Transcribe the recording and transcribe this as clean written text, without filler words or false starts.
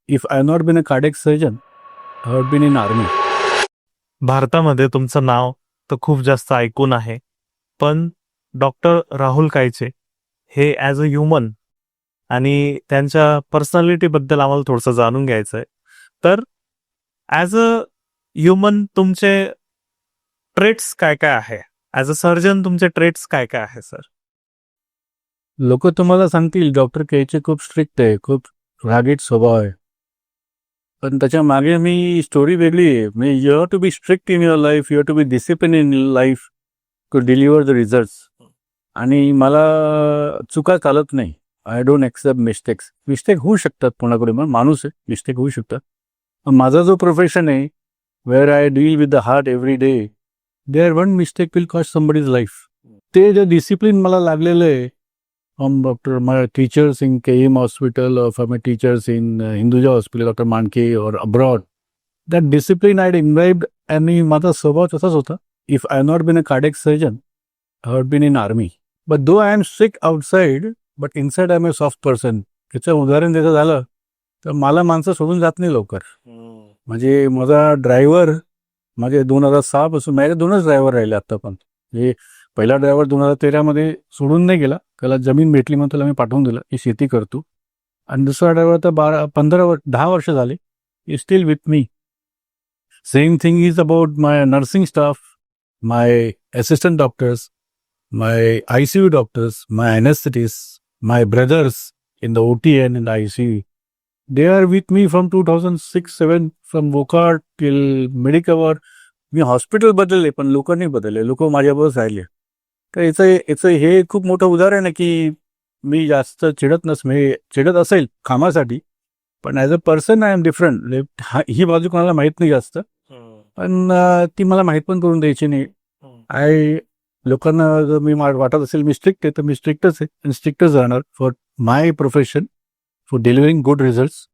If I had not been a cardiac surgeon, I would been in army. भारतामध्ये तुमचं नाव तर खूप जास्त ऐकून आहे, पण डॉक्टर राहुल कायचे हे ॲज अ ह्युमन आणि त्यांच्या पर्सनॅलिटीबद्दल आम्हाला थोडंसं जाणून घ्यायचं आहे. तर ॲज अ ह्युमन तुमचे ट्रेट्स काय काय आहे? ॲज अ सर्जन तुमचे ट्रेट्स काय काय आहे सर? लोक तुम्हाला सांगतील डॉक्टर केचे खूप स्ट्रिक्ट आहे, खूप रागीट स्वभाव आहे. पण त्याच्या मागे मी स्टोरी वेगळी आहे. मी you have to be strict in your life, you have to be discipline in life to deliver the results. आणि मला चुका चालत नाही. I don't accept mistakes. Mistake होऊ शकतात कोणाकडे, पण माणूस आहे, मिस्टेक होऊ शकतात. पण माझा जो प्रोफेशन आहे, where I deal with the heart every day, there one mistake will cost somebody's life. ते जे डिसिप्लिन मला लागलेलं आहे from Dr. my teachers in KM Hospital or from my teachers in Hinduja Hospital, Dr. Manke or abroad. That discipline I had imbibed आणि माझा स्वभाव तसाच होता. If I had not been a cardiac surgeon, I would been in army. But though I am sick outside, but inside I am a soft person. त्याचं उदाहरण द्यायचं झालं तर मला माणसं सोडून जात नाही लवकर. म्हणजे माझा ड्रायव्हर, माझे 2006 पासून माझे 2च ड्रायव्हर राहिले आता पण. म्हणजे पहिला ड्रायव्हर 2013 सोडून नाही गेला, त्याला जमीन भेटली म्हणून त्याला मी पाठवून दिलं की शेती करतो. आणि दुसरा ड्रायव्हर तर 10 वर्ष झाले, is steel with me. Same thing is about my nursing staff, my assistant doctors, my ICU doctors, my anaesthetist, my brothers in the OTN in the ICU. They are with me from 2006-07, from Wockhardt till Medicover. Me hospital बदलले पण लोक नाही बदलले, लोक माझ्याबरोबर राहिले. तर याचं हे खूप मोठं उदाहरण आहे की मी जास्त चिडत असेल कामासाठी, पण as a person I am different. ही बाजू कोणाला माहीत नाही जास्त, पण ती मला माहीत पण करून द्यायची नाही. लोकांना जर मी वाटत असेल मी स्ट्रिक्ट आहे तर मी स्ट्रिक्टच आहे आणि स्ट्रिक्टच राहणार for my profession, for delivering good results.